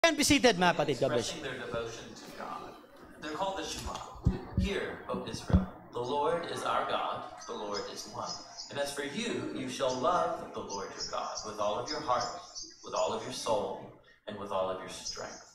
Can be seated, mga kapatid. God bless you. Expressing their devotion to God. They're called the Shema. Hear, O Israel, the Lord is our God, the Lord is one. And as for you, you shall love the Lord your God with all of your heart, with all of your soul, and with all of your strength.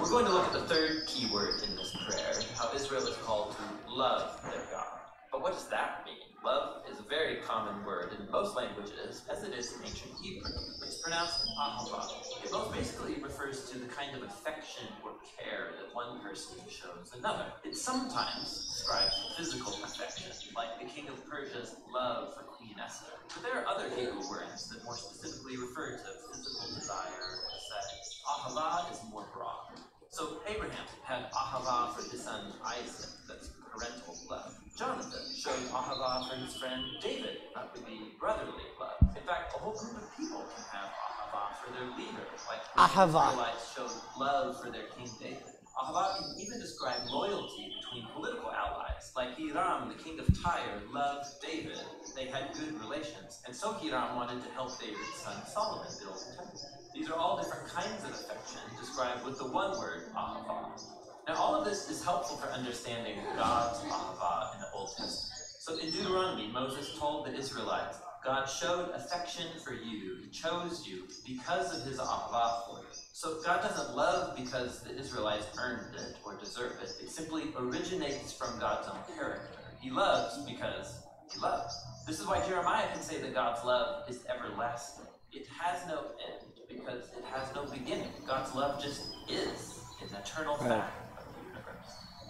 We're going to look at the third key word in this prayer, how Israel is called to love their God. But what does that mean? Love is a very common word in most languages, as it is in ancient Hebrew. It's pronounced ahava. It most basically refers to the kind of affection or care that one person shows another. It sometimes describes physical affection, like the king of Persia's love for Queen Esther. But there are other Hebrew words that more specifically refer to physical desire or sex. Ahava is more broad. So Abraham had ahava for his son Isaac, that's parental love. Jonathan showed ahava for his friend David, that would be brotherly love. In fact, a whole group of people can have ahava for their leader, like the Israelites showed love for their king David. Ahava can even describe loyalty between political allies, like Hiram, the king of Tyre, loved David. They had good relations, and so Hiram wanted to help David's son Solomon build the temple. These are all different kinds of affection described with the one word, ahava. Now, all of this is helpful for understanding God's ahava in the Old Testament. So in Deuteronomy, Moses told the Israelites, God showed affection for you. He chose you because of his ahava for you. So God doesn't love because the Israelites earned it or deserve it. It simply originates from God's own character. He loves because he loves. This is why Jeremiah can say that God's love is everlasting. It has no end because it has no beginning. God's love just is an eternal fact.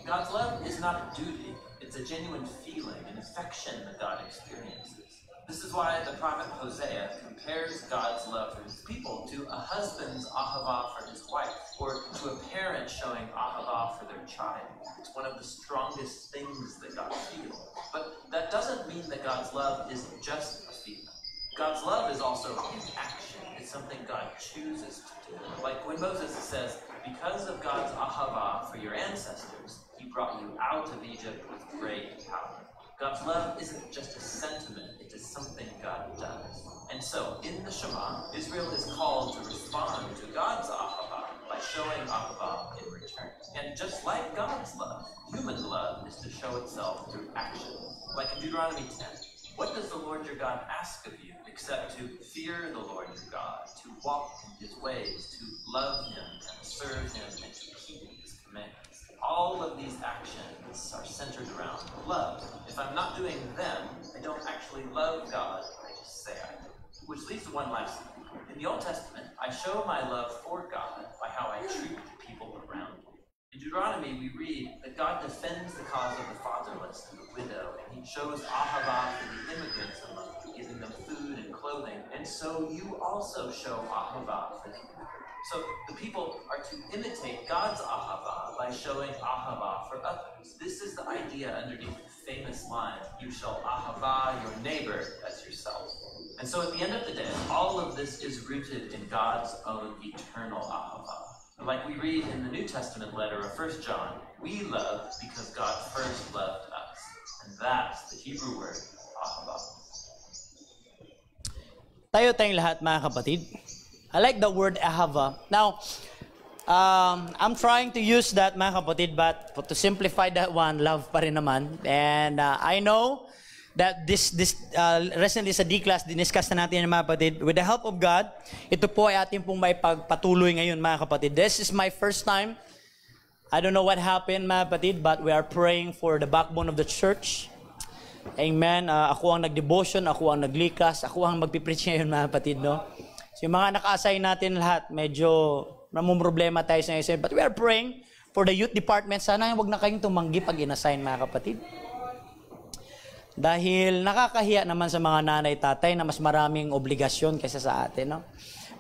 God's love is not a duty, it's a genuine feeling, an affection that God experiences. This is why the prophet Hosea compares God's love for his people to a husband's ahava for his wife, or to a parent showing ahava for their child. It's one of the strongest things that God feels. But that doesn't mean that God's love is just a feeling. God's love is also in action. It's something God chooses to do. Like when Moses says, because of God's ahava for your ancestors, he brought you out of Egypt with great power. God's love isn't just a sentiment, it is something God does. And so, in the Shema, Israel is called to respond to God's ahava by showing ahava in return. And just like God's love, human love is to show itself through action. Like in Deuteronomy 10, what does the Lord your God ask of you except to fear the Lord your God, to walk in his ways, to love him and serve him and to keep his commandments? All of these actions are centered around love. If I'm not doing them, I don't actually love God, I just say I do. Which leads to one last thing. In the Old Testament, I show my love for God by how I treat the people around me. In Deuteronomy, we read that God defends the cause of the fatherless and the widow, and he shows ahava for the immigrants among them, giving them food and clothing. And so you also show ahava for the immigrants. So the people are to imitate God's ahava by showing ahava for others. This is the idea underneath the famous line, you shall ahava your neighbor as yourself. And so at the end of the day, all of this is rooted in God's own eternal ahava. Like we read in the New Testament letter of 1 John, we love because God first loved us. And that's the Hebrew word, ahava. Tayo tayong lahat, mga kapatid. I like the word ahava. Now, I'm trying to use that, mga kapatid, but to simplify that one, love pa rin naman. And I know that this recently sa D-class, diniscuss na natin mga kapatid. With the help of God, ito po ay ating pong may pagpatuloy ngayon, mga kapatid. This is my first time. I don't know what happened, mga kapatid, but we are praying for the backbone of the church. Amen. Ako ang nag-devotion, ako ang naglikas, ako ang magpipreach ngayon, mga kapatid, no? So yung mga naka-assign natin lahat, medyo problema tayo sa ngayon. But we are praying for the youth department. Sana huwag na kayong tumanggi pag in-assign, mga kapatid. Dahil nakakahiya naman sa mga nanay-tatay na mas maraming obligasyon kaysa sa atin. No?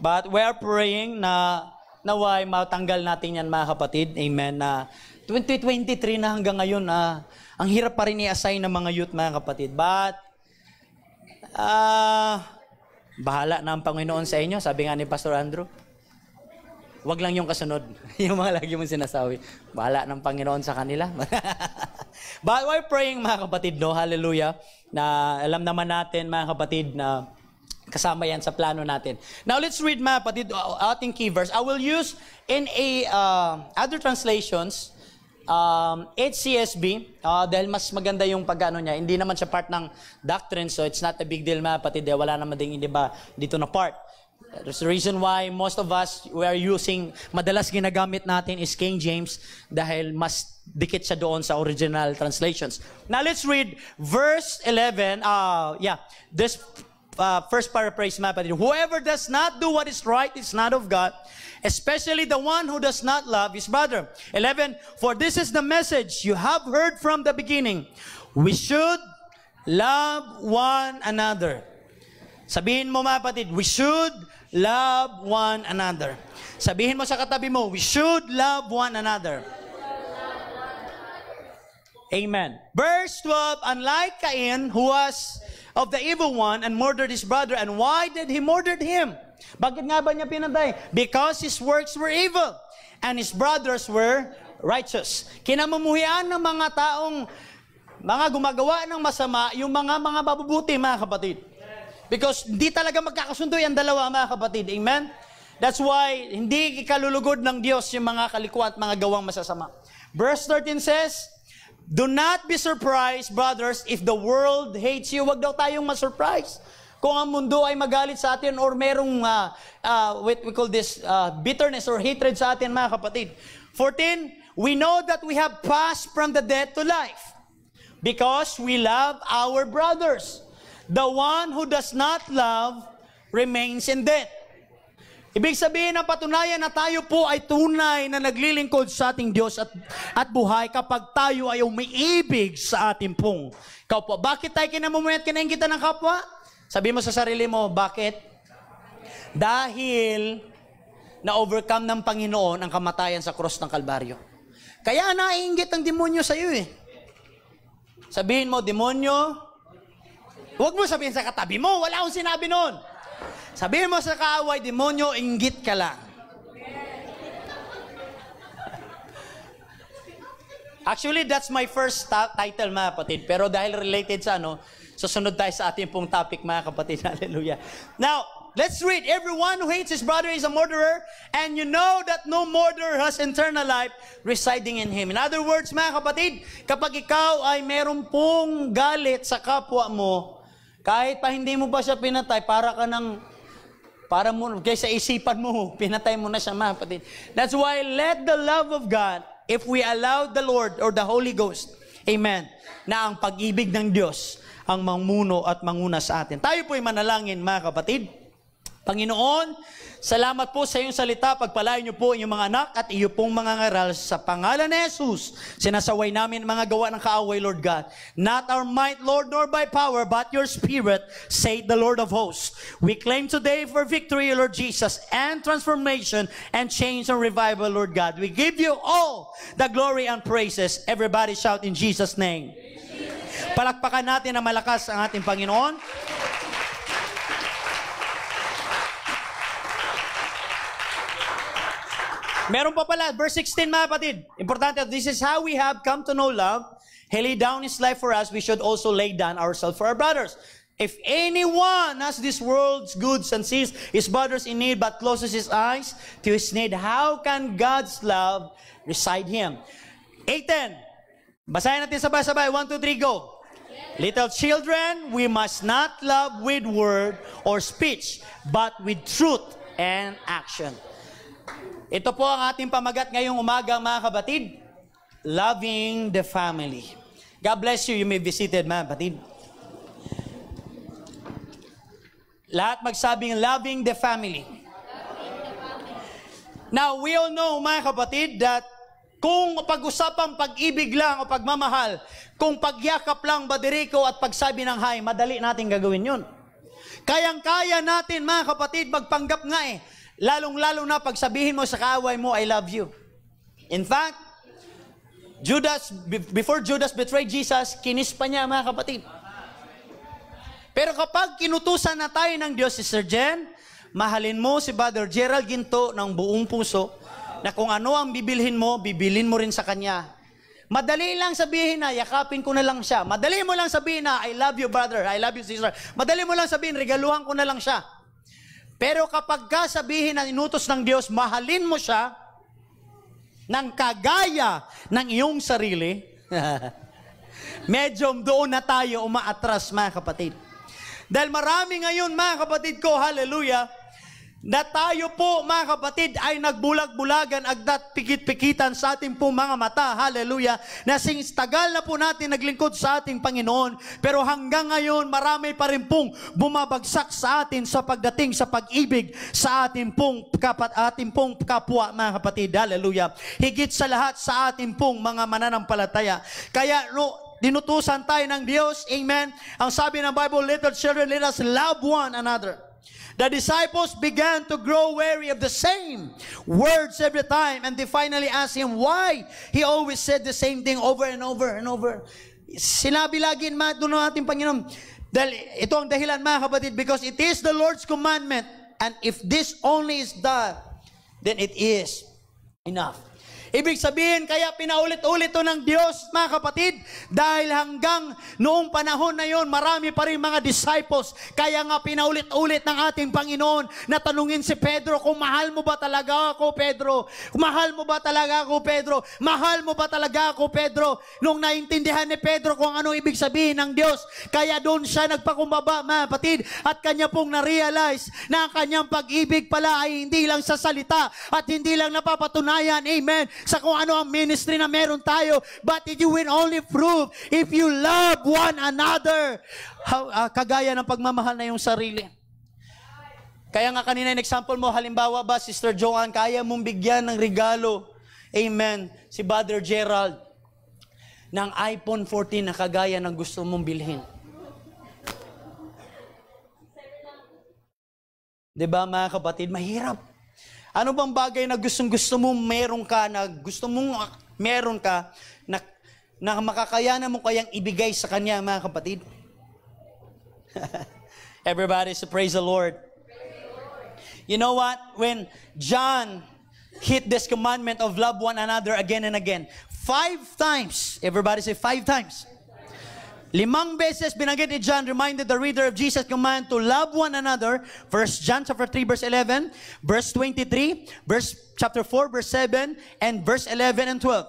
But we are praying na naway matanggal natin yan, mga kapatid. Amen. Na 2023 na hanggang ngayon, ang hirap pa rin i-assign ng mga youth, mga kapatid. But, bahala na ang Panginoon sa inyo. Sabi nga ni Pastor Andrew, wag lang yung kasunod. Yung mga lagi mong sinasabi. Bahala ng Panginoon sa kanila. But we're praying, mga kapatid, no? Hallelujah. Na alam naman natin, mga kapatid, na kasama yan sa plano natin. Now, let's read mga kapatid, ating key verse. I will use in other translations, HCSB, dahil mas maganda yung pag-ano niya. Hindi naman siya part ng doctrine, so it's not a big deal mga kapatid. Wala naman din, hindi ba, dito na part. There's the reason why most of us, we are using, madalas ginagamit natin is King James dahil mas dikit siya doon sa original translations. Now let's read verse 11. This first paraphrase, mga kapatid. Whoever does not do what is right is not of God, especially the one who does not love his brother. 11, for this is the message you have heard from the beginning. We should love one another. Sabihin mo mga kapatid, we should love one another. Sabihin mo sa katabi mo, we should love one another. Amen. Verse 12, unlike Cain, who was of the evil one and murdered his brother. And why did he murder him? Bakit nga ba niya pinatay? Because his works were evil and his brothers were righteous. Kinamumuhian ng mga taong mga gumagawa ng masama, yung mga mabubuti, mga kapatid. Because hindi talaga magkakasundo yung dalawa, mga kapatid. Amen? That's why hindi ikalulugod ng Diyos yung mga kalikuan at mga gawang masasama. Verse 13 says, do not be surprised, brothers, if the world hates you. Huwag daw tayong masurprise. Kung ang mundo ay magalit sa atin or merong, we call this bitterness or hatred sa atin, mga kapatid. 14, we know that we have passed from the death to life because we love our brothers. The one who does not love remains in death. Ibig sabihin ng patunayan na tayo po ay tunay na naglilingkod sa ating Diyos at buhay kapag tayo ay umiibig sa ating pong kapwa. Bakit tayo kinamumuhay at kinaingitan ng kapwa? Sabi mo sa sarili mo, bakit? Dahil na-overcome ng Panginoon ang kamatayan sa cross ng Kalbaryo. Kaya naiinggit ang demonyo sa iyo eh. Sabihin mo, demonyo, huwag mo sabihin sa katabi mo, wala akong sinabi noon. Sabihin mo sa kaaway, demonyo, inggit ka lang. Actually, that's my first title, mga kapatid. Pero dahil related sa susunod tayo sa ating pong topic, mga kapatid. Hallelujah. Now, let's read. Everyone who hates his brother is a murderer, and you know that no murderer has eternal life residing in him. In other words, mga kapatid, kapag ikaw ay meron pong galit sa kapwa mo, kahit pa hindi mo pa siya pinatay, kaysa isipan mo, pinatay mo na siya, mga kapatid. That's why let the love of God, if we allow the Lord or the Holy Ghost, amen, na ang pag-ibig ng Diyos ang mangmuno at manguna sa atin. Tayo po'y manalangin, mga kapatid. Panginoon, salamat po sa iyong salita. Pagpalain niyo po inyong mga anak at iyo pong mga ngaral sa pangalan ni Jesus. Sinasaway namin mga gawa ng kaaway, Lord God. Not our might, Lord, nor by power, but your Spirit, saith the Lord of hosts. We claim today for victory, Lord Jesus, and transformation and change and revival, Lord God. We give you all the glory and praises. Everybody shout in Jesus' name. Palakpakan natin na malakas ang ating Panginoon. Meron pa pala, verse 16, mga kapatid. Importante, this is how we have come to know love. He laid down his life for us. We should also lay down ourselves for our brothers. If anyone has this world's goods and sees his brothers in need but closes his eyes to his need, how can God's love reside him? 8:10. Basahin natin sabay-sabay. 1, 2, 3, go. Little children, we must not love with word or speech, but with truth and action. Ito po ang ating pamagat ngayong umaga, mga kapatid. Loving the family. God bless you. You may be seated, mga kapatid. Lahat magsabing, loving the family. Now, we all know, mga kapatid, that kung pag-usapang pag-ibig lang o pagmamahal, kung pagyakap lang, badiriko at pagsabi ng hi, madali natin gagawin yun. Kayang-kaya natin, mga kapatid, magpanggap nga eh. Lalong-lalo na pagsabihin mo sa kaaway mo, I love you. In fact, before Judas betrayed Jesus, kinis pa niya, mga kapatid. Pero kapag kinutusan na tayo ng Diyos, si Sir Jen, mahalin mo si Brother Gerald Ginto ng buong puso, na kung ano ang bibilhin mo, bibilin mo rin sa kanya. Madali lang sabihin na, yakapin ko na lang siya. Madali mo lang sabihin na, I love you, brother. I love you, sister. Madali mo lang sabihin, regaluhan ko na lang siya. Pero kapag sabihin na inutos ng Diyos, mahalin mo siya ng kagaya ng iyong sarili, medyo doon na tayo umaatras, mga kapatid. Dahil marami ngayon, mga kapatid ko, hallelujah, na tayo po, mga kapatid, ay nagbulag-bulagan, agdat pikit-pikitan sa ating po mga mata, hallelujah, na since tagal na po natin naglingkod sa ating Panginoon, pero hanggang ngayon, marami pa rin pong bumabagsak sa atin sa pagdating sa pag-ibig sa ating pong kapwa, mga kapatid, hallelujah. Higit sa lahat sa ating pong mga mananampalataya. Kaya, dinutusan tayo ng Diyos, amen. Ang sabi ng Bible, little children, let us love one another. The disciples began to grow weary of the same words every time, and they finally asked him why he always said the same thing over and over and over. Sinabi lagi doon ng ating Panginoon, dahil ito ang dahilan, mga kapatid, because it is the Lord's commandment, and if this only is done, then it is enough. Ibig sabihin, kaya pinaulit-ulit ito ng Diyos, mga kapatid, dahil hanggang noong panahon na yon, marami pa rin mga disciples. Kaya nga pinaulit-ulit ng ating Panginoon na tanungin si Pedro, kung mahal mo ba talaga ako, Pedro? Mahal mo ba talaga ako, Pedro? Mahal mo ba talaga ako, Pedro? Nung naintindihan ni Pedro kung ano ibig sabihin ng Diyos, kaya doon siya nagpakumbaba, mga kapatid, at kanya pong na-realize na ang kanyang pag-ibig pala ay hindi lang sa salita at hindi lang napapatunayan, amen, sa kung ano ang ministry na meron tayo, but it will only prove if you love one another. Kagaya ng pagmamahal na yung sarili. Kaya nga kanina yung example mo, halimbawa ba, Sister Joanne, kaya mong bigyan ng regalo, amen, si Brother Gerald, ng iPhone 14 na kagaya ng gusto mong bilhin. Diba, mga kapatid, mahirap. Ano bang bagay na gusto mo meron ka, na gusto mong meron ka, na makakayanan mo kayang ibigay sa kanya, mga kapatid? Everybody say praise the Lord. You know what? When John hit this commandment of love one another again and again, 5 times, everybody say 5 times. 5 beses binanggit ni John, reminded the reader of Jesus' command to love one another. 1 John chapter 3 verse 11, verse 23, chapter 4 verse 7, and verse 11 and 12.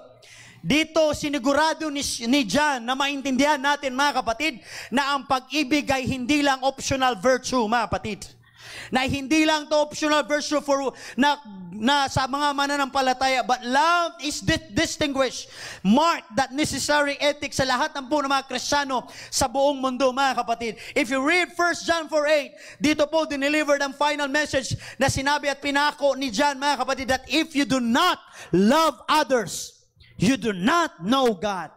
Dito sinigurado ni John na maintindihan natin, mga kapatid, na ang pag-ibig ay hindi lang optional virtue, mga kapatid. Na hindi lang to optional virtue for na sa mga mananampalataya, but love is distinguished, mark that necessary ethic sa lahat ng po ng mga Kristiyano sa buong mundo, mga kapatid. If you read 1 John 4:8, dito po dinelivered ang final message na sinabi at pinako ni John, mga kapatid, that if you do not love others, you do not know God.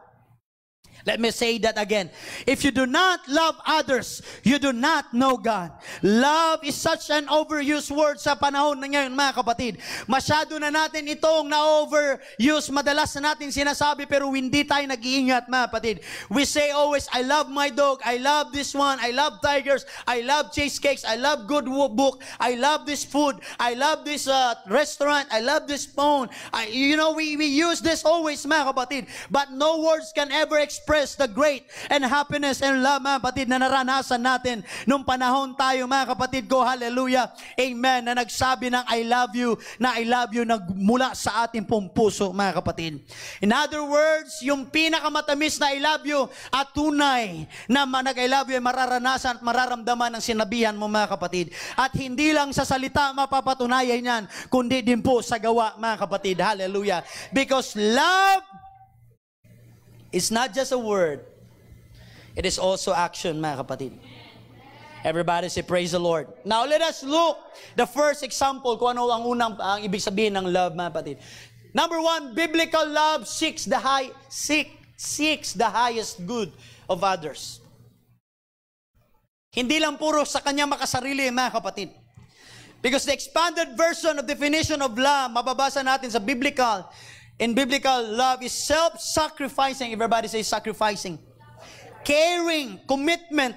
Let me say that again. If you do not love others, you do not know God. Love is such an overused word sa panahon na ngayon, mga kapatid. Masyado na natin itong na-overuse. Madalas na natin sinasabi pero hindi tayo nag-iingat, mga kapatid. We say always, I love my dog, I love this one, I love tigers, I love cheesecakes, I love good book, I love this food, I love this restaurant, I love this phone. We use this always, mga kapatid. But no words can ever express the great and happiness and love, mga kapatid, na naranasan natin nung panahon tayo, mga kapatid ko, hallelujah, amen, na nagsabi ng I love you, na I love you nagmula sa ating pong puso, mga kapatid. In other words, yung pinakamatamis na I love you at tunay na nag-I love you ay mararanasan at mararamdaman ng sinabihan mo, mga kapatid. At hindi lang sa salita mapapatunayan yan, kundi din po sa gawa, mga kapatid, hallelujah. Because love it's not just a word. It is also action, mga kapatid. Everybody say, praise the Lord. Now, let us look the first example kung ano ang ibig sabihin ng love, mga kapatid. Number 1, biblical love seeks the highest good of others. Hindi lang puro sa kanya makasarili, mga kapatid. Because the expanded version of definition of love, mababasa natin sa biblical. In biblical love is self-sacrificing. Everybody say sacrificing. Caring, commitment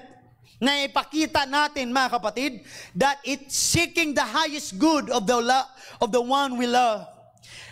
na ipakita natin, mga kapatid, that it's seeking the highest good of the one we love.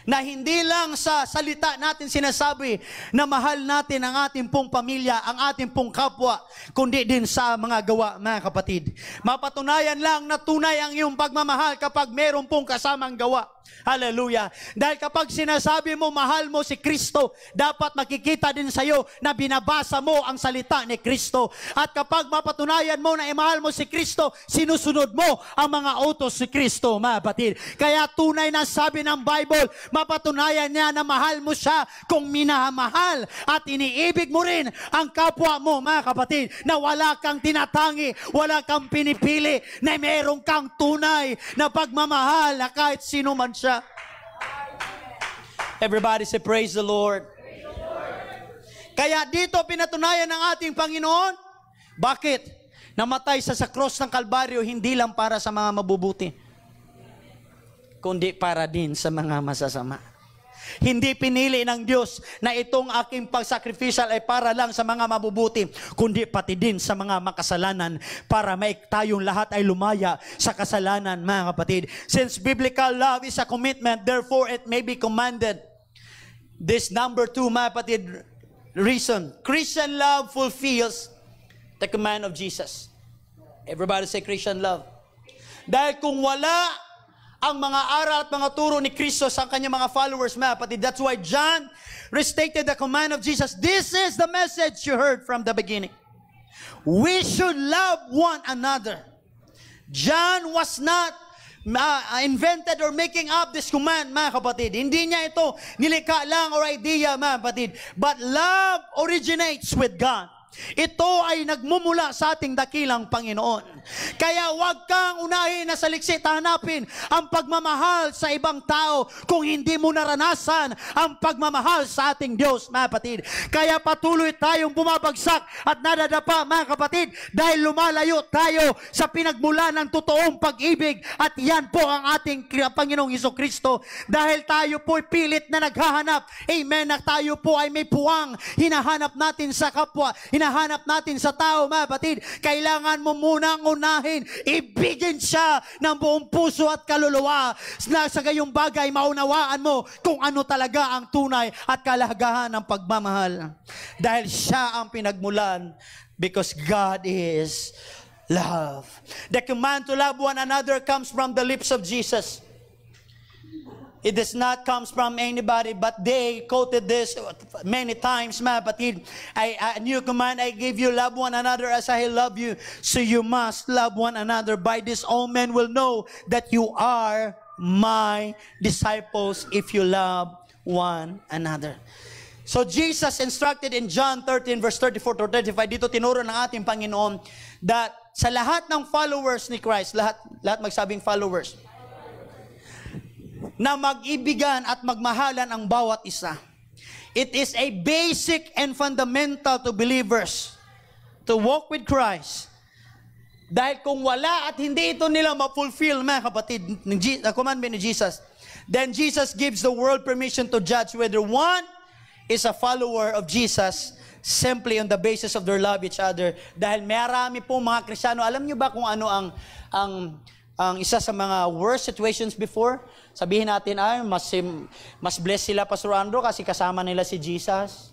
na hindi lang sa salita natin sinasabi na mahal natin ang ating pong pamilya, ang ating pong kapwa, kundi din sa mga gawa, mga kapatid. Mapatunayan lang na tunay ang iyong pagmamahal kapag meron pong kasamang gawa. Hallelujah. Dahil kapag sinasabi mo mahal mo si Kristo, dapat makikita din sa iyo na binabasa mo ang salita ni Kristo. At kapag mapatunayan mo na mahal mo si Kristo, sinusunod mo ang mga utos si Kristo, mga kapatid. Kaya tunay na sabi ng Bible, mapatunayan niya na mahal mo siya kung minamahal at iniibig mo rin ang kapwa mo, mga kapatid, na wala kang tinatangi, wala kang pinipili, na meron kang tunay na pagmamahal na kahit sino man siya. Everybody say praise the Lord. Praise the Lord. Kaya dito pinatunayan ng ating Panginoon. Bakit? Namatay sa cross ng Kalbaryo hindi lang para sa mga mabubuti, kundi para din sa mga masasama. Hindi pinili ng Diyos na itong aking pagsacrificial ay para lang sa mga mabubuti, kundi pati din sa mga makasalanan, para tayong lahat ay lumaya sa kasalanan, mga kapatid. Since biblical love is a commitment, therefore it may be commanded. This number 2, mga kapatid, reason. Christian love fulfills the command of Jesus. Everybody say Christian love. Dahil kung wala ang mga aral at mga turo ni Kristo sa kanyang mga followers, mga kapatid, that's why John restated the command of Jesus. This is the message you heard from the beginning. We should love one another. John was not invented or making up this command, mga kapatid. Hindi niya ito nilikha lang or idea, mga kapatid. But love originates with God. Ito ay nagmumula sa ating dakilang Panginoon. Kaya huwag kang unahin na saliksit hanapin ang pagmamahal sa ibang tao kung hindi mo naranasan ang pagmamahal sa ating Diyos, mga kapatid. Kaya patuloy tayong bumabagsak at nadadapa, mga kapatid, dahil lumalayo tayo sa pinagmula ng totoong pag-ibig, at yan po ang ating Panginoong Hesukristo. Dahil tayo po ay pilit na naghahanap, amen, na tayo po ay may puwang hinahanap natin sa kapwa, hinahanap natin sa tao, mga kapatid. Kailangan mo munang unahin, ibigin siya ng buong puso at kaluluwa, na sa gayong bagay maunawaan mo kung ano talaga ang tunay at kalagahan ng pagmamahal. Dahil siya ang pinagmulan, because God is love. The command to love one another comes from the lips of Jesus. It does not come from anybody, but they quoted this many times, mga kapatid. A new command I give you, love one another as I love you. So you must love one another. By this all men will know that you are my disciples if you love one another. So Jesus instructed in John 13 verse 34 to 35, dito tinuro ng ating Panginoon that sa lahat ng followers ni Christ, lahat magsabing followers, na mag-ibigan at magmahalan ang bawat isa. It is a basic and fundamental to believers to walk with Christ. Dahil kung wala at hindi ito nila ma-fulfill, mga kapatid, the commandment ni Jesus, then Jesus gives the world permission to judge whether one is a follower of Jesus simply on the basis of their love each other. Dahil marami po mga Kristiyano, alam nyo ba kung ano ang isa sa mga worst situations before? Sabihin natin, mas blessed sila, Pastor Andrew, kasi kasama nila si Jesus.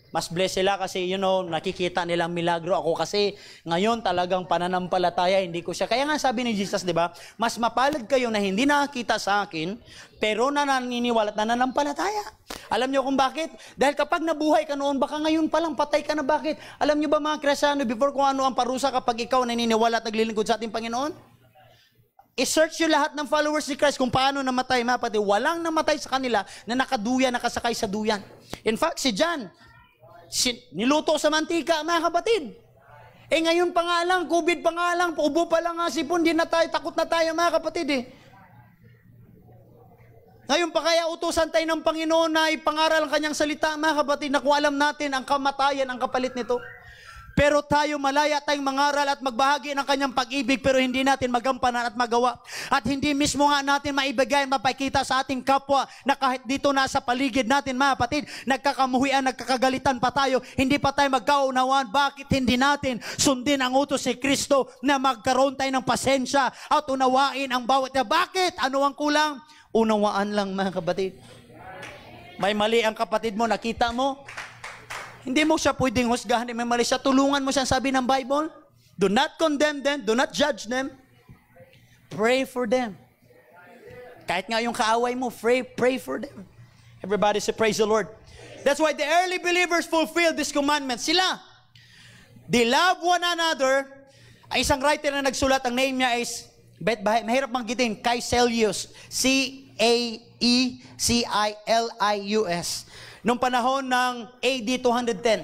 Mas blessed sila kasi, nakikita nilang milagro. Ako kasi, ngayon talagang pananampalataya, hindi ko siya. Kaya nga sabi ni Jesus, di ba, mas mapalad kayo na hindi nakakita sa akin, pero naniniwala at nananampalataya. Alam niyo kung bakit? Dahil kapag nabuhay ka noon, baka ngayon pa lang patay ka na. Bakit? Alam niyo ba mga Kristiyano, before kung ano ang parusa kapag ikaw naniniwala at naglilingkod sa ating Panginoon? I-search yung lahat ng followers ni Christ kung paano namatay, mga kapatid. Walang namatay sa kanila na nakaduyan, nakasakay sa duyan. In fact, si John, niluto sa mantika, mga kapatid. Ngayon pa nga lang, COVID pa nga lang, ubo pa lang nga sipon, di na tayo, takot na tayo, mga kapatid. Ngayon pa kaya utusan tayo ng Panginoon na ipangaral ang kanyang salita, mga kapatid, na kung alam natin ang kamatayan, ang kapalit nito. Pero tayo malaya tayong mangaral at magbahagi ng kanyang pag-ibig, pero hindi natin magampanan at magawa. At hindi mismo nga natin maibigay, mapakita sa ating kapwa na kahit dito na sa paligid natin, mga kapatid, nagkakamuhian, nagkakagalitan pa tayo, hindi pa tayo magkaunawaan. Bakit hindi natin sundin ang utos ni Kristo na magkaroon tayo ng pasensya at unawain ang bawat? Bakit? Ano ang kulang? Unawaan lang mga kapatid. May mali ang kapatid mo, nakita mo, hindi mo siya pwedeng husgahan, may mali siya, tulungan mo siya, sabi ng Bible. Do not condemn them, do not judge them. Pray for them. Kahit nga yung kaaway mo, pray for them. Everybody say, praise the Lord. That's why the early believers fulfilled this commandment. Sila, they love one another. Ang isang writer na nagsulat, ang name niya is, mahirap manggitin, Caecilius. Caecilius. Noong panahon ng AD 210.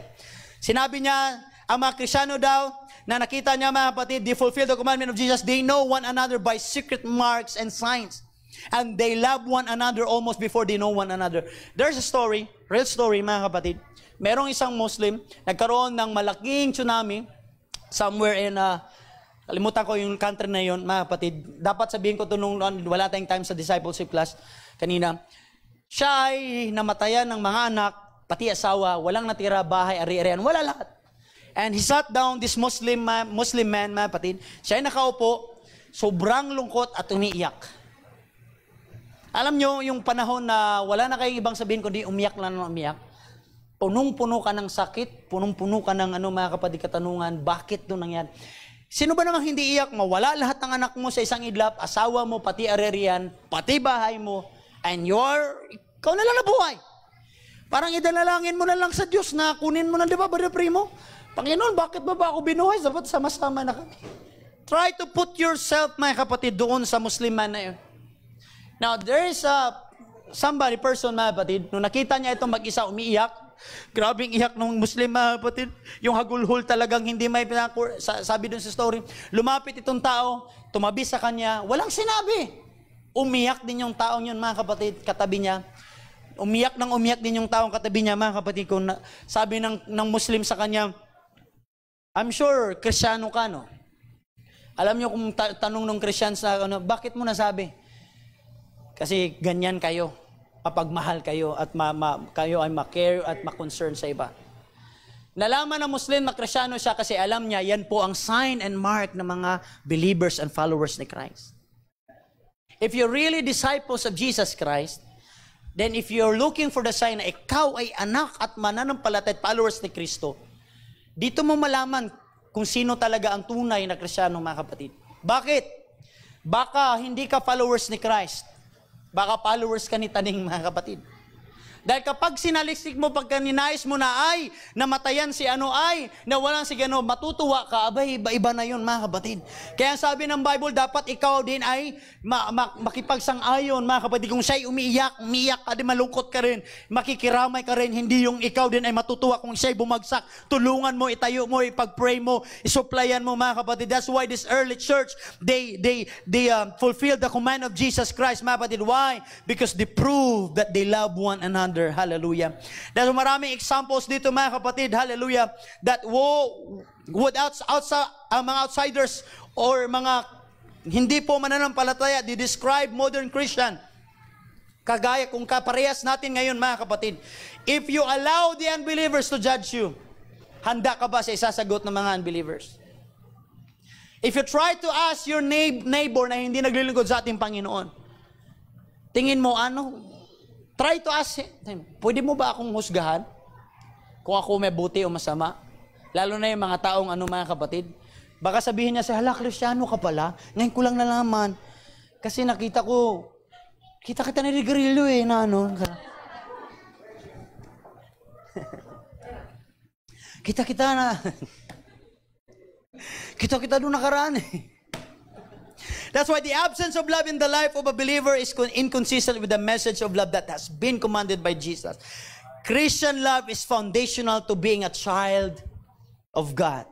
Sinabi niya, ang mga Kristyano daw, na nakita niya mga kapatid, they fulfill the commandment of Jesus. They know one another by secret marks and signs. And they love one another almost before they know one another. There's a story, real story mga kapatid. Merong isang Muslim, nagkaroon ng malaking tsunami somewhere in, kalimutan ko yung country na yun, mga kapatid. Dapat sabihin ko ito nung wala tayong time sa discipleship class kanina. Siya ay namatayan ng mga anak, pati asawa, walang natira, bahay, ari-arian, wala lahat. And he sat down, this Muslim man, mga kapatid. Siya ay nakaupo, sobrang lungkot at umiiyak. Alam nyo, yung panahon na wala na kayong ibang sabihin kundi umiyak lang ng umiyak. Punong-puno ka ng sakit, punong-puno ka ng mga kapatid katanungan, bakit doon nangyari? Sino ba namang hindi iyak? Mawala lahat ng anak mo sa isang idlap, asawa mo, pati arerian, pati bahay mo, and ikaw na lang nabuhay. Parang idalangin mo na lang sa Diyos na kunin mo na, di ba, Brother Primo? Panginoon, bakit ba ako binuhay? Dapat sama-sama na kami. Try to put yourself, mga kapatid, doon sa Muslim man na yun. Now, there is person, mga kapatid, nung nakita niya itong mag-isa umiiyak, grabing iyak ng Muslim, mga kapatid, yung hagulhol talagang hindi may sabi dun sa story, lumapit itong tao, tumabi sa kanya, walang sinabi. Umiyak din yung taong yun, mga kapatid, katabi niya. Umiyak din yung taong katabi niya, mga kapatid, kung sabi ng Muslim sa kanya, I'm sure, Kristyano ka, no? Alam niyo kung tanong ng Christians na, bakit mo nasabi? Kasi ganyan kayo, mapagmahal kayo, at kayo ay ma-care at ma-concern sa iba. Nalaman ng Muslim na Kristyano siya kasi alam niya, yan po ang sign and mark ng mga believers and followers ni Christ. If you're really disciples of Jesus Christ, then if you're looking for the sign na ikaw ay anak at mananampalataya at followers ni Kristo, dito mo malaman kung sino talaga ang tunay na Kristyano, mga kapatid. Bakit? Baka hindi ka followers ni Christ. Baka followers ka ni Taning, mga kapatid. Dahil kapag sinalisik mo, pagka ninais mo na ay, namatayan si ano ay, nawalan si gano, matutuwa ka, abay, iba na yun, mga kapatid. Kaya sabi ng Bible, dapat ikaw din ay makipagsang-ayon, mga kapatid. Kung siya'y umiiyak ka din, malungkot ka rin, makikiramay ka rin, hindi yung ikaw din ay matutuwa kung siya'y bumagsak. Tulungan mo, itayo mo, ipag-pray mo, isuplayan mo, mga kapatid. That's why this early church, they fulfilled the command of Jesus Christ, mga kapatid. Why? Because they proved that they love one another. Hallelujah. Dahil maraming examples dito, mga kapatid, hallelujah, that mga outsiders or mga hindi po mananampalataya, they describe modern Christian. Kagaya kung kaparehas natin ngayon, mga kapatid, if you allow the unbelievers to judge you, handa ka ba sa isasagot ng mga unbelievers? If you try to ask your neighbor na hindi naglilingkod sa ating Panginoon, tingin mo, try to ask him, pwede mo ba akong husgahan? Kung ako may buti o masama? Lalo na yung mga taong mga kapatid. Baka sabihin niya, hala, Kristyano ka pala. Ngayon ko lang nalaman. Kasi nakita ko, kita ni Rigarillo na kita na. kita doon nakaraan That's why the absence of love in the life of a believer is inconsistent with the message of love that has been commanded by Jesus. Christian love is foundational to being a child of God.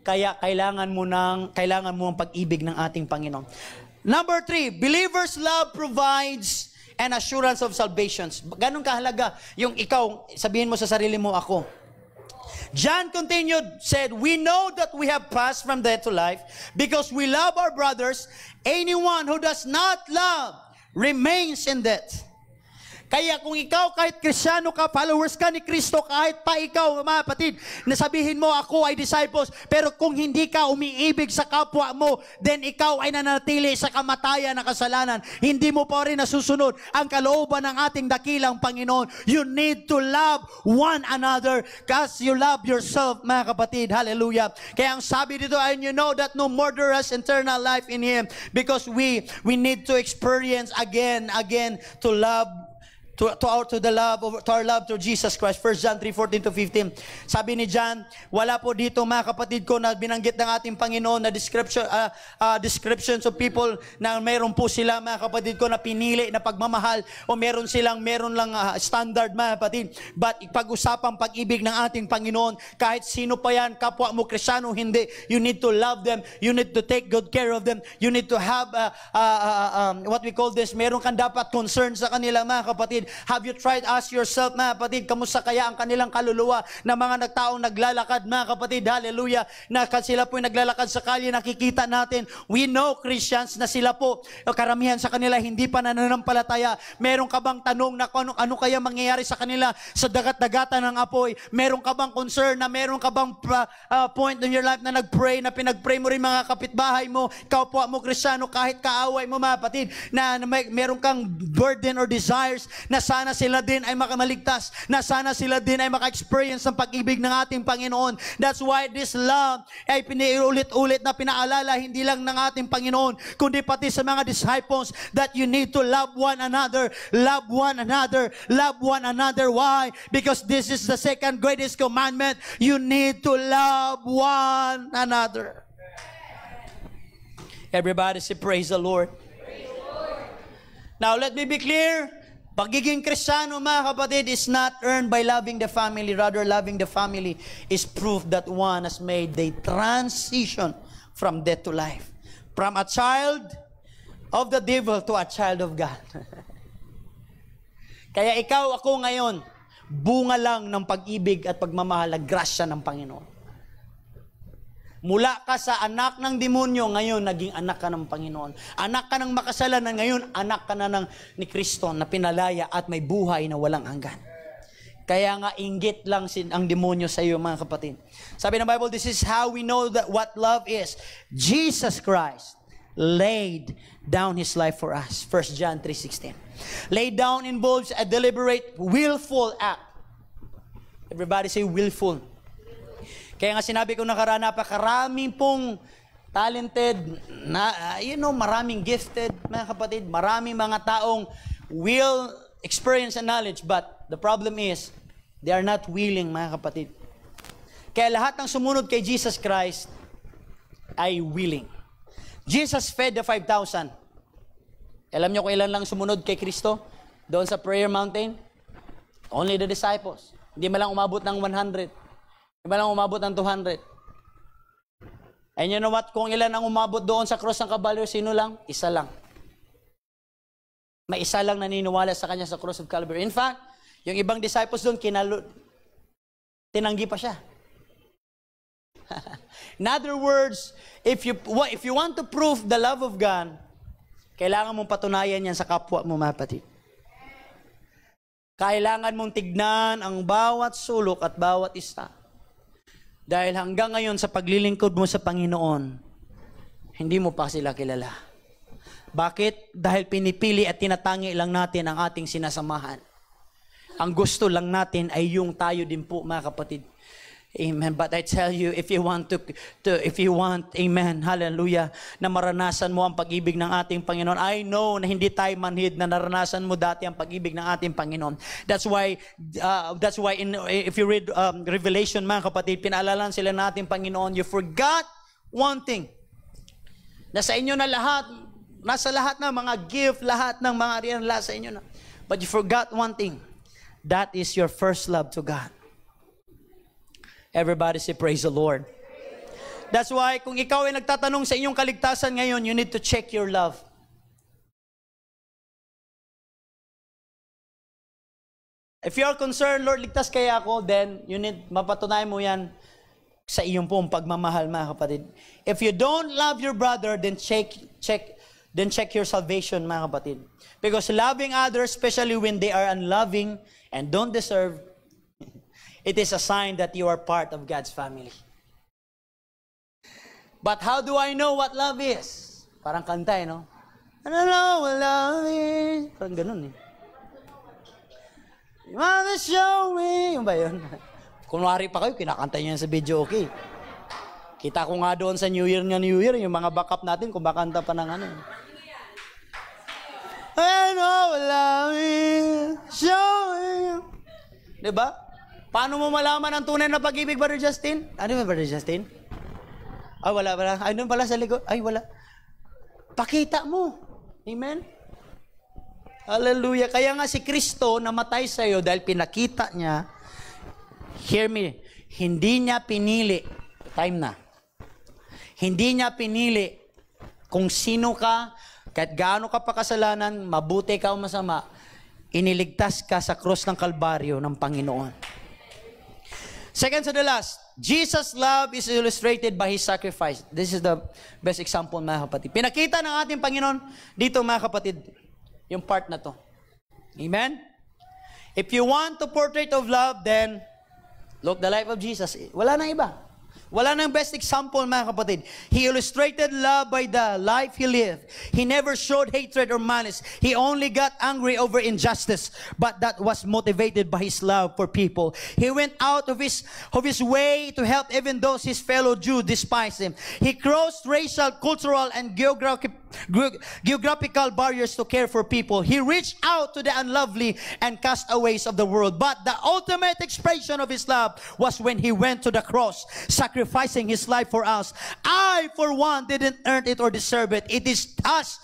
Kaya kailangan mo ang pag-ibig ng ating Panginoon. Number 3, believers' love provides an assurance of salvation. Ganun kahalaga yung ikaw, sabihin mo sa sarili mo, ako. John continued, said, we know that we have passed from death to life because we love our brothers. Anyone who does not love remains in death. Kaya kung ikaw kahit Kristiyano ka, followers ka ni Kristo, kahit pa ikaw, mga kapatid, nasabihin mo ako ay disciples, pero kung hindi ka umiibig sa kapwa mo, then ikaw ay nanatili sa kamatayan na kasalanan. Hindi mo pa rin nasusunod ang kalooban ng ating dakilang Panginoon. You need to love one another as you love yourself, mga kapatid. Hallelujah. Kaya ang sabi dito, and you know that no murderer has eternal life in him, because we need to experience again to love, to our love to Jesus Christ. 1 John 3:14-15. Sabi ni John, wala po dito, mga kapatid ko, na binanggit ng ating Panginoon na descriptions of people na meron po sila, mga kapatid ko, na pinili na pagmamahal, o meron lang standard, mga kapatid. But pag-usapang pag-ibig ng ating Panginoon, kahit sino pa yan, kapwa mo Kristiyano, hindi, you need to love them, you need to take good care of them, you need to have what we call this, meron kang dapat concern sa kanila, mga kapatid. Have you tried, ask yourself, mga kapatid, kamusta kaya ang kanilang kaluluwa na mga nagtaong naglalakad, mga kapatid, hallelujah, na sila po naglalakad sa kalye, nakikita natin, we know Christians na sila po, karamihan sa kanila hindi pa nananampalataya. Meron ka bang tanong na ano kaya mangyayari sa kanila sa dagat-dagatan ng apoy? Meron ka bang concern na meron ka bang point in your life na nag-pray, na pinag-pray mo rin mga kapitbahay mo, kapwa mo Kristiyano, kahit kaaway mo, mga kapatid, na meron kang burden or desires na sana sila din ay makamaligtas, na sana sila din ay maka-experience ng pag-ibig ng ating Panginoon. That's why this love ay piniulit-ulit na pinaalala hindi lang ng ating Panginoon, kundi pati sa mga disciples, that you need to love one another, love one another, love one another. Why? Because this is the second greatest commandment. You need to love one another. Everybody say, praise the Lord. Praise the Lord. Now, let me be clear. Pagiging Kristiyano, mga kapatid, is not earned by loving the family. Rather, loving the family is proof that one has made the transition from death to life. From a child of the devil to a child of God. Kaya ikaw, ako ngayon, bunga lang ng pag-ibig at pagmamahal at grasya ng Panginoon. Mula ka sa anak ng demonyo, ngayon naging anak ka ng Panginoon. Anak ka ng makasalanan, ngayon anak ka na ni Kristo na pinalaya at may buhay na walang hanggan. Kaya nga inggit lang ang demonyo sa iyo, mga kapatid. Sabi ng Bible, this is how we know that what love is. Jesus Christ laid down His life for us. 1 John 3:16. Laid down involves a deliberate, willful act. Everybody say willful. Kaya nga sinabi ko nakaraan, napakaraming pong talented, maraming gifted, mga kapatid, maraming mga taong will, experience, and knowledge, but the problem is, they are not willing, mga kapatid. Kaya lahat ng sumunod kay Jesus Christ ay willing. Jesus fed the 5,000. Alam niyo kung ilan lang sumunod kay Kristo doon sa prayer mountain? Only the disciples. Hindi man lang umabot ng 100. Iba lang umabot ng 200. And you know what? Kung ilan ang umabot doon sa cross ng Calvary, sino lang? Isa lang. May isa lang naniniwala sa kanya sa cross of Calvary. In fact, yung ibang disciples doon, tinanggi pa siya. In other words, if you want to prove the love of God, kailangan mong patunayan yan sa kapwa mo, mga kapatid. Kailangan mong tignan ang bawat sulok at bawat isa. Dahil hanggang ngayon sa paglilingkod mo sa Panginoon, hindi mo pa sila kilala. Bakit? Dahil pinipili at tinatangi lang natin ang ating sinasamahan. Ang gusto lang natin ay yung tayo din po, mga kapatid. Amen. But I tell you, if you want, amen, hallelujah, na maranasan mo ang pag-ibig ng ating Panginoon, I know na hindi tayo manhid na naranasan mo dati ang pag-ibig ng ating Panginoon. That's why if you read Revelation, mga kapatid, pinaalala sila ng ating Panginoon, you forgot one thing. Nasa inyo na lahat, nasa lahat na mga gift, lahat ng mga riyan, lahat sa inyo na. But you forgot one thing. That is your first love to God. Everybody say, praise the Lord. That's why, kung ikaw ay nagtatanong sa inyong kaligtasan ngayon, you need to check your love. If you are concerned, Lord, ligtas kaya ako, then you need, mapatunayan mo yan sa iyong pong pagmamahal, mga kapatid. If you don't love your brother, then check then check your salvation, mga kapatid. Because loving others, especially when they are unloving and don't deserve, it is a sign that you are part of God's family. But how do I know what love is? Parang kanta, no? I don't know what love is. Parang ganun, eh. You wanna show me. Yung ba yun? Kunwari pa kayo, kinakanta niya sa video, okay. Kita ko nga doon sa New Year, yung mga backup natin, kung bakanta pa ng ano. I know what love is. Show me. Diba? Paano mo malaman ang tunay na pag-ibig, Brother Justin? Ano ba, Brother Justin? Ay, wala. Ay, doon pala sa likod. Ay, wala. Pakita mo. Amen? Hallelujah. Kaya nga si Kristo namatay sa iyo dahil pinakita niya, hear me, hindi niya pinili, time na, hindi niya pinili kung sino ka, kahit gaano ka pa kasalanan, mabuti ka o masama, iniligtas ka sa krus ng Kalbaryo ng Panginoon. Second to the last, Jesus' love is illustrated by His sacrifice. This is the best example, mga kapatid. Pinakita ng ating Panginoon dito, mga kapatid, yung part na to. Amen? If you want to portrait of love, then look the life of Jesus. Wala nang iba. Wala nang best example, mga kapatid. He illustrated love by the life He lived. He never showed hatred or malice. He only got angry over injustice, but that was motivated by His love for people. He went out of his way to help even those His fellow Jews despised Him. He crossed racial, cultural, and geographical barriers to care for people. He reached out to the unlovely and castaways of the world. But the ultimate expression of His love was when He went to the cross, sacrificing His life for us. I, for one, didn't earn it or deserve it. It is us,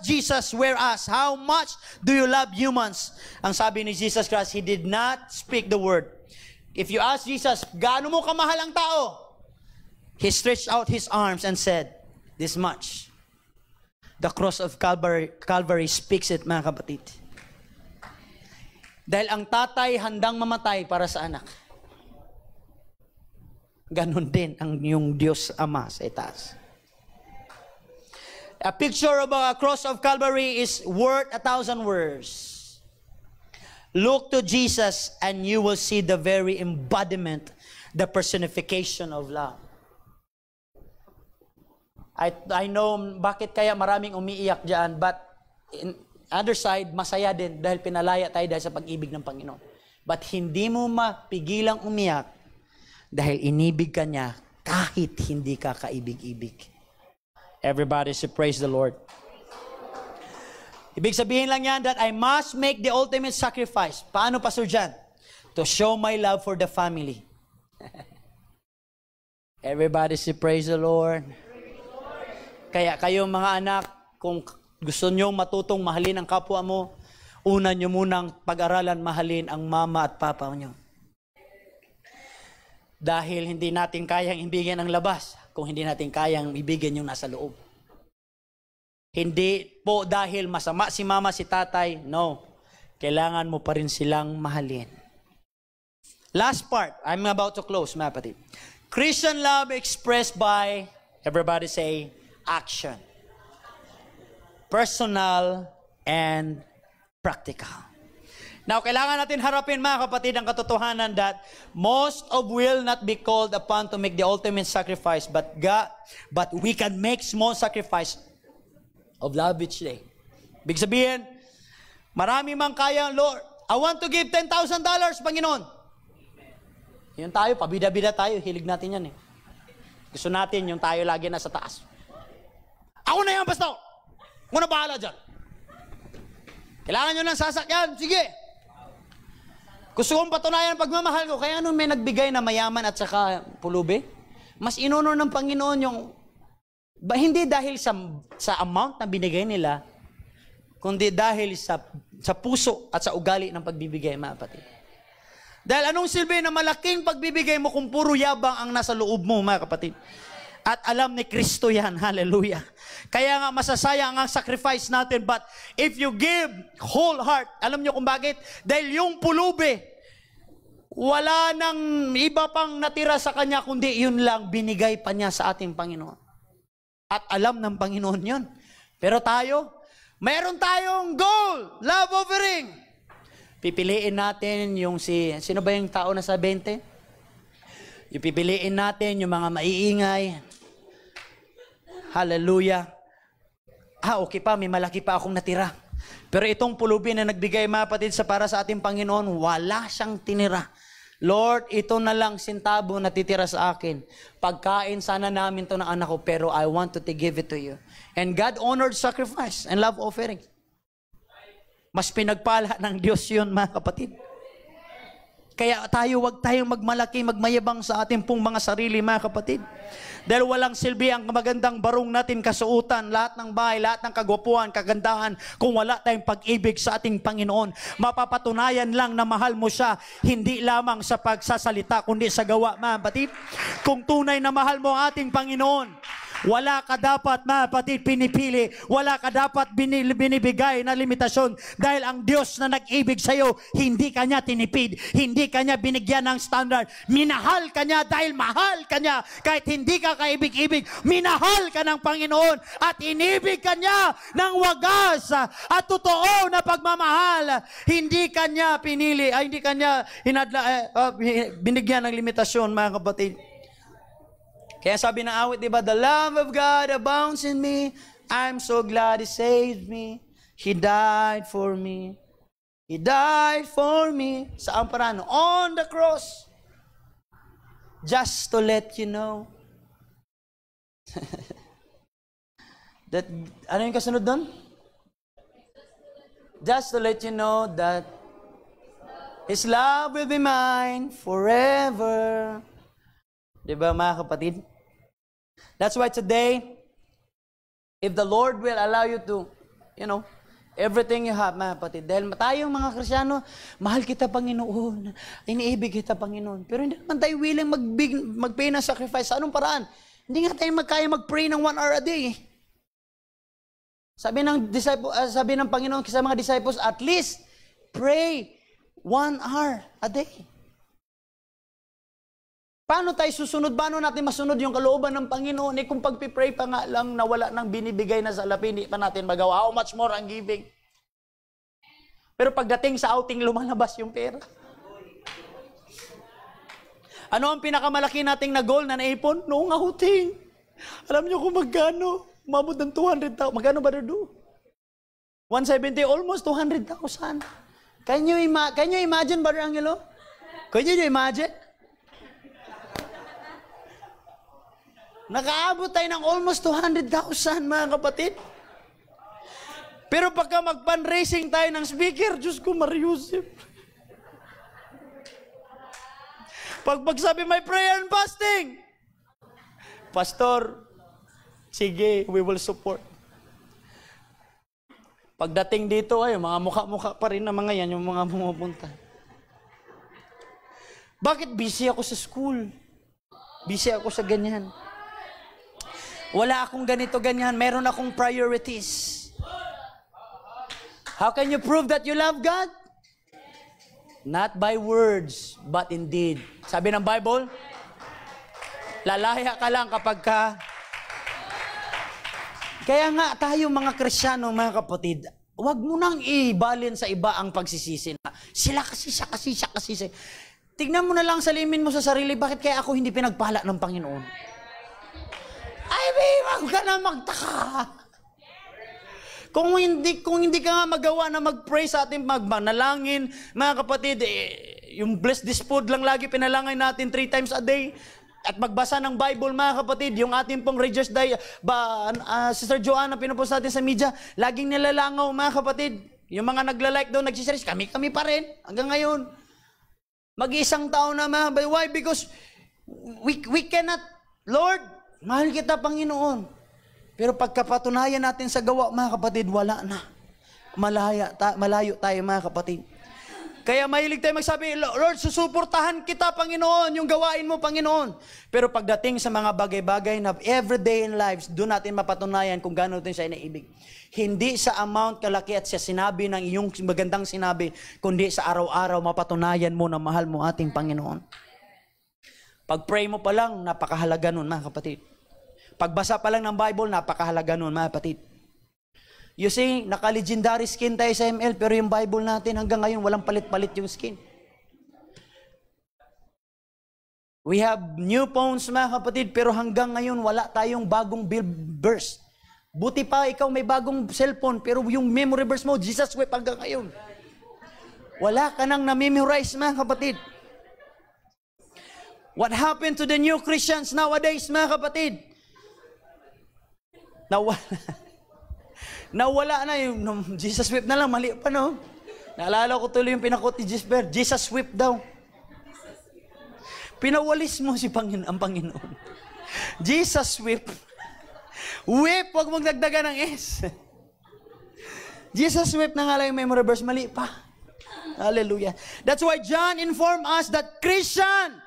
Jesus, were us. How much do you love humans? Ang sabi ni Jesus Christ, He did not speak the word. If you ask Jesus, gaano mo kamahal ang tao? He stretched out His arms and said, this much. The cross of Calvary speaks it, mga kapatid. Dahil ang tatay handang mamatay para sa anak. Ganon din ang yung Diyos Ama sa itaas. A picture of a cross of Calvary is worth 1,000 words. Look to Jesus and you will see the very embodiment, the personification of love. I know bakit kaya maraming umiiyak dyan, but in other side, masaya din dahil pinalaya tayo dahil sa pag-ibig ng Panginoon. But hindi mo mapigilang umiyak dahil inibig ka niya kahit hindi ka kaibig-ibig. Everybody say praise the Lord. Ibig sabihin lang yan that I must make the ultimate sacrifice. Paano, Pastor John? To show my love for the family. Everybody say praise the Lord. Kaya kayo mga anak, kung gusto nyo matutong mahalin ang kapwa mo, una nyo munang pag-aralan mahalin ang mama at papa nyo. Dahil hindi natin kayang ibigin ang labas, kung hindi natin kayang ibigin yung nasa loob. Hindi po dahil masama si mama, si tatay, no. Kailangan mo pa rin silang mahalin. Last part, I'm about to close, mga kapatid. Christian love expressed by, everybody say, action. Personal and practical. Now, kailangan natin harapin, mga kapatid, ang katotohanan that most of will not be called upon to make the ultimate sacrifice, but we can make small sacrifice of love each day. Big sabihin, marami mang kaya, Lord, I want to give $10,000, Panginoon. Yun tayo, pabida-bida tayo, hilig natin yan eh. Gusto natin yung tayo lagi nasa taas. Ako na yan, pastor. Ako na bahala dyan. Kailangan nyo ng sasakyan. Sige. Gusto kong patunayan ang pagmamahal ko. Kaya nung may nagbigay na mayaman at saka pulubi, mas inunor ng Panginoon yung, hindi dahil sa amount na binigay nila, kundi dahil sa puso at sa ugali ng pagbibigay, mga kapatid. Dahil anong silbi na malaking pagbibigay mo kung puro yabang ang nasa loob mo, mga kapatid? At alam ni Kristo yan. Hallelujah. Kaya nga masasayang ang sacrifice natin. But if you give whole heart, alam nyo kung bakit? Dahil yung pulubi, wala nang iba pang natira sa Kanya, kundi yun lang binigay pa niya sa ating Panginoon. At alam ng Panginoon yun. Pero tayo, meron tayong goal, love offering. Pipiliin natin yung sino ba yung tao na sa 20? Yung pipiliin natin yung mga maiingay. Hallelujah. Okay pa, may malaki pa akong natira. Pero itong pulubi na nagbigay mga kapatid para sa ating Panginoon, wala siyang tinira. Lord, ito na lang sintabo na titira sa akin. Pagkain sana namin to ng anak ko, pero I want to give it to you. And God honored sacrifice and love offering. Mas pinagpala ng Diyos yun, mga kapatid. Kaya wag tayong magmalaki, magmayabang sa ating pong mga sarili, mga kapatid. Dahil walang silbi ang magandang barong natin kasuutan, lahat ng bahay, lahat ng kagwapuan, kagandahan, kung wala tayong pag-ibig sa ating Panginoon. Mapapatunayan lang na mahal mo siya, hindi lamang sa pagsasalita, kundi sa gawa, mga kapatid. Kung tunay na mahal mo ang ating Panginoon, wala ka dapat, mga kapatid, pinipili. Wala ka dapat binibigay na limitasyon. Dahil ang Diyos na nag-ibig sa iyo, hindi ka niya tinipid. Hindi ka niya binigyan ng standard. Minahal ka niya dahil mahal ka niya. Kahit hindi ka kaibig-ibig, minahal ka ng Panginoon. At inibig ka niya ng wagas at totoo na pagmamahal. Hindi ka niya pinili, hindi ka niya binigyan ng limitasyon, mga kapatid. Kaya sabi ng awit, diba? The love of God abounds in me. I'm so glad He saved me. He died for me. He died for me. Saan paraan? On the cross. Just to let you know. That, ano yung kasunod doon? Just to let you know that His love will be mine forever. Diba, mga kapatid? That's why today, if the Lord will allow you to, everything you have, mga kapatid. Dahil tayong mga Kristyano, mahal kita, Panginoon. Iniibig kita, Panginoon. Pero hindi naman tayo willing mag-pay ng sacrifice. Sa anong paraan? Hindi nga tayo magkaya mag-pray ng 1 hour a day. Sabi ng Panginoon sa mga disciples, at least, pray 1 hour a day. Paano tayo susunod? Paano natin masunod yung kalooban ng Panginoon? Kung pagpipray pa nga lang na wala nang binibigay na salapi, hindi pa natin magawa. How much more ang giving? Pero pagdating sa outing, lumalabas yung pera. Ano ang pinakamalaki nating na goal na naipon? Noong outing. Alam niyo kung magkano? Umabot ng 200,000. Magkano ba do? 170, almost 200,000. Can you imagine, Brother Angelo? Can you imagine? Nakaabot tayo ng almost 200,000, mga kapatid. Pero pagka mag-fundraising tayo ng speaker, Diyos ko, Mariusip. Pagsabi may prayer and fasting, Pastor, sige, we will support. Pagdating dito, mga mukha-mukha pa rin na mga yan, yung mga pumupunta. Bakit busy ako sa school? Busy ako sa ganyan. Wala akong ganito, ganyan. Meron akong priorities. How can you prove that you love God? Not by words, but in deed. Sabi ng Bible, lalaya ka lang kapag ka... Kaya nga tayo mga Kristyano, mga kapatid, huwag mo nang ibalin sa iba ang pagsisisi na sila kasi. Tignan mo na lang, salimin mo sa sarili, bakit kaya ako hindi pinagpala ng Panginoon? Huwag ka na magtaka. Kung hindi ka nga magawa na mag-pray sa ating manalangin, mga kapatid, yung bless this food lang lagi pinalangin natin 3 times a day. At magbasa ng Bible, mga kapatid, yung ating pong Regious Day, Sister Joanna, pinupost natin sa media, laging nilalangaw, mga kapatid. Yung mga nagla-like doon, nagsishare, kami pa rin, hanggang ngayon. Mag-isang taon na, mga. Why? Because we cannot, Lord, mahal kita, Panginoon. Pero pagkapatunayan natin sa gawa, mga kapatid, wala na. Malayo tayo, mga kapatid. Kaya mahilig tayo magsabi, Lord, susuportahan kita, Panginoon, yung gawain mo, Panginoon. Pero pagdating sa mga bagay-bagay na everyday in lives, doon natin mapatunayan kung gano'n natin siya inaibig. Hindi sa amount kalaki at sa sinabi ng iyong magandang sinabi, kundi sa araw-araw mapatunayan mo na mahal mo ating Panginoon. Pag-pray mo pa lang, napakahalaga nun, mga kapatid. Pagbasa pa lang ng Bible, napakahalaga nun, mga kapatid. You see, naka-legendary skin tayo sa ML, pero yung Bible natin hanggang ngayon, walang palit-palit yung skin. We have new phones, mga kapatid, pero hanggang ngayon, wala tayong bagong burst. Buti pa, ikaw may bagong cellphone, pero yung memory burst mo, Jesus Whip hanggang ngayon. Wala ka nang na-memorize, mga kapatid. What happened to the new Christians nowadays, mga kapatid? Nawala na yung Jesus Whip na lang, mali pa, no? Naalala ko tuloy yung pinakot ni Jesper, Jesus Whip daw. Pinawalis mo si ang Panginoon. Jesus Whip. Whip, huwag mong dagdagan ng S. Jesus Whip na nga lang yung memory verse, mali pa. Hallelujah. That's why John informed us that Christian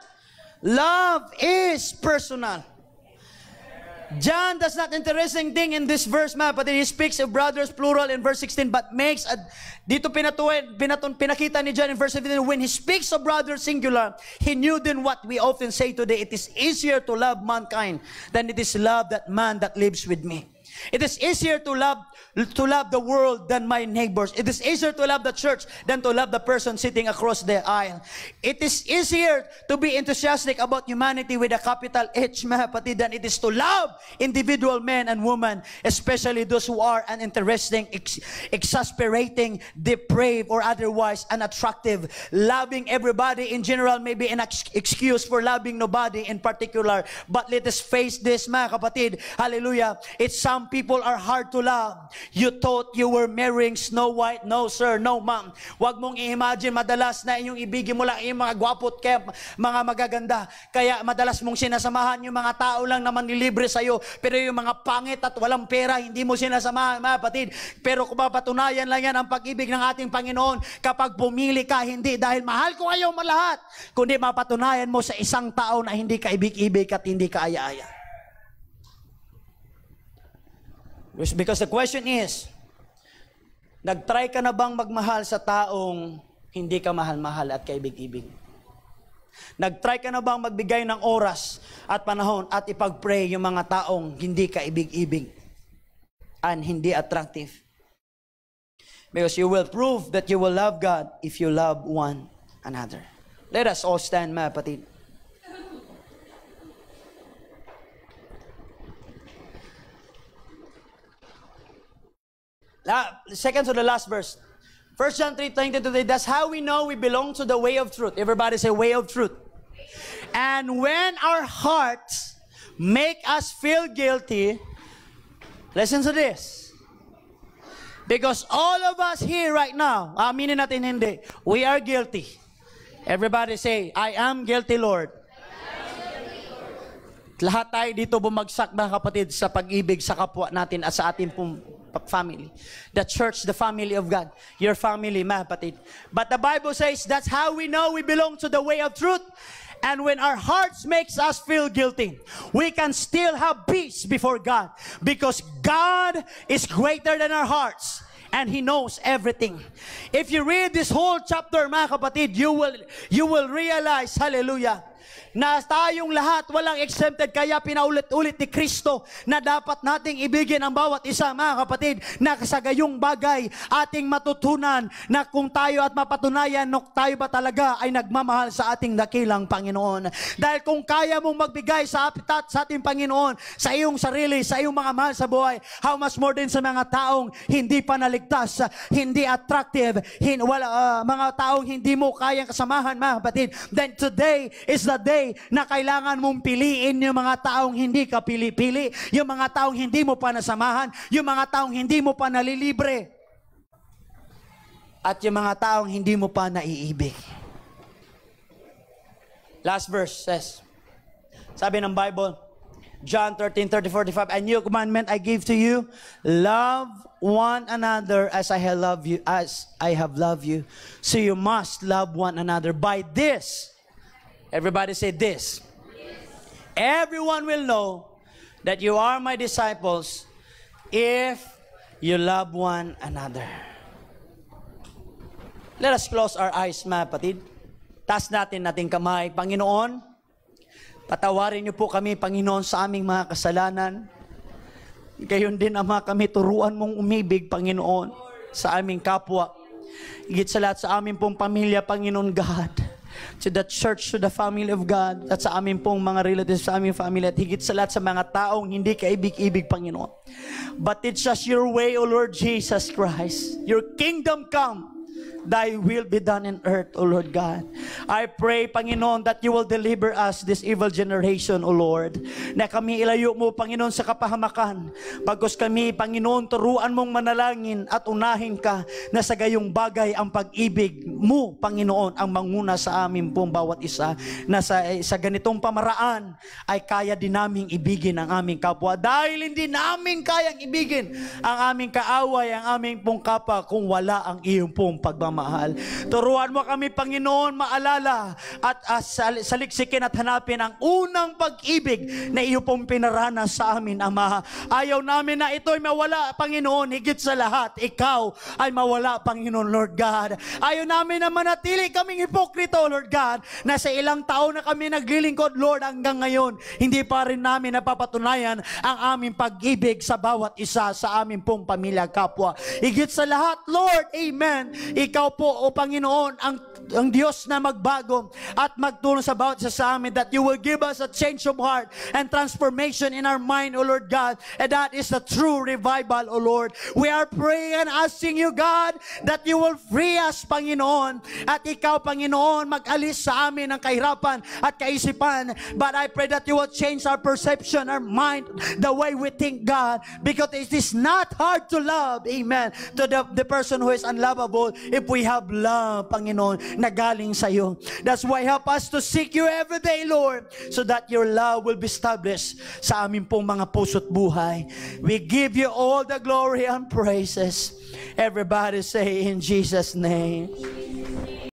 love is personal. John does not interesting thing in this verse, but he speaks of brothers plural in verse 16, but makes dito pinakita ni John in verse 17, when he speaks of brothers singular, he knew then what we often say today, it is easier to love mankind than it is love that man that lives with me. It is easier to love the world than my neighbors. It is easier to love the church than to love the person sitting across the aisle. It is easier to be enthusiastic about humanity with a capital H, mga kapatid, than it is to love individual men and women, especially those who are uninteresting, exasperating, depraved, or otherwise unattractive. Loving everybody in general may be an excuse for loving nobody in particular. But let us face this, mga kapatid. Hallelujah. It's some people are hard to love. You thought you were marrying Snow White. No, sir. No, ma'am. Huwag mong i-imagine madalas na inyong ibigin mo lang yung mga gwapot kaya mga magaganda. Kaya madalas mong sinasamahan yung mga tao lang na manlilibre sa'yo. Pero yung mga pangit at walang pera, hindi mo sinasamahan, mga kapatid. Pero kung mapatunayan lang yan ang pag-ibig ng ating Panginoon kapag pumili ka, hindi dahil mahal ko kayo malahat, kundi mapatunayan mo sa isang tao na hindi ka ibig-ibig at hindi ka aya-aya. Because the question is, nag-try ka na bang magmahal sa taong hindi ka mahal-mahal at kaibig-ibig? Nag-try ka na bang magbigay ng oras at panahon at ipag-pray yung mga taong hindi ka ibig-ibig and hindi attractive? Because you will prove that you will love God if you love one another. Let us all stand, mga kapatid. Second to the last verse. 1 John 3:22. That's how we know we belong to the way of truth. Everybody say way of truth. And when our hearts make us feel guilty, listen to this. Because all of us here right now, aminin natin hindi, we are guilty. Everybody say, I am guilty, Lord. Lahat tayo dito bumagsak, mga kapatid, sa pag-ibig sa kapwa natin at sa ating family. The church, the family of God. Your family, mga kapatid. But the Bible says that's how we know we belong to the way of truth. And when our hearts makes us feel guilty, we can still have peace before God. Because God is greater than our hearts. And He knows everything. If you read this whole chapter, mga kapatid, you will realize, hallelujah, na tayong lahat walang exempted, kaya pinaulit-ulit ni Kristo na dapat nating ibigin ang bawat isa, mga kapatid, na sa gayong bagay ating matutunan na kung tayo at mapatunayan na tayo ba talaga ay nagmamahal sa ating dakilang Panginoon. Dahil kung kaya mong magbigay sa ating Panginoon, sa iyong sarili, sa iyong mga mahal sa buhay, how much more din sa mga taong hindi panaligtas, hindi attractive, mga taong hindi mo kayang kasamahan, mga kapatid. Then today is the day na kailangan mong piliin yung mga taong hindi ka pili-pili, yung mga taong hindi mo pa nasamahan, yung mga taong hindi mo pa nalilibre, at yung mga taong hindi mo pa naiibig. Last verse says, sabi ng Bible, John 13:30-45, a new commandment I give to you, love one another as I have loved you, so you must love one another. By this, everybody say this. Yes. Everyone will know that you are my disciples if you love one another. Let us close our eyes, mga kapatid. Taas natin nating kamay. Panginoon, patawarin niyo po kami, Panginoon, sa aming mga kasalanan. Gayon din, Ama, kami turuan mong umibig, Panginoon, sa aming kapwa. Higit sa lahat sa aming pong pamilya, Panginoon God. To the church, to the family of God, at sa aming pong mga relatives, sa aming family, at higit sa lahat sa mga taong hindi kaibig-ibig, Panginoon. But teach us your way, O Lord Jesus Christ. Your kingdom come. Thy will be done in earth, O Lord God. I pray, Panginoon, that you will deliver us this evil generation, O Lord. Na kami ilayo mo, Panginoon, sa kapahamakan. Bagos kami, Panginoon, turuan mong manalangin at unahin ka na sa gayong bagay ang pag-ibig mo, Panginoon, ang manguna sa amin pong bawat isa. Na sa ganitong pamaraan ay kaya din naming ibigin ang aming kapwa. Dahil hindi namin kayang ibigin ang aming kaaway, ang aming pong kapwa kung wala ang iyong pong pagmamahal. Turuan mo kami, Panginoon, maalala at saliksikin at hanapin ang unang pag-ibig na iyo pong pinaranas sa amin, Ama. Ayaw namin na ito'y mawala, Panginoon. Higit sa lahat, ikaw ay mawala, Panginoon, Lord God. Ayaw namin na manatili kaming hipokrito, Lord God, na sa ilang taon na kami naglilingkod, Lord, hanggang ngayon, hindi pa rin namin napapatunayan ang aming pag-ibig sa bawat isa sa aming pong pamilya, kapwa. Higit sa lahat, Lord, Amen. Ikaw po, O Panginoon, ang Diyos na magbago at magtulong sa bawat isa sa amin, that you will give us a change of heart and transformation in our mind, O Lord God, and that is the true revival, O Lord. We are praying and asking you, God, that you will free us, Panginoon, at ikaw, Panginoon, mag-alis sa amin ng kahirapan at kaisipan. But I pray that you will change our perception, our mind, the way we think, God, because it is not hard to love, Amen, to the person who is unlovable, if we have love, Panginoon, na galing sa iyo. That's why help us to seek you every day, Lord, so that your love will be established sa amin pong mga puso't buhay. We give you all the glory and praises. Everybody say in Jesus' name.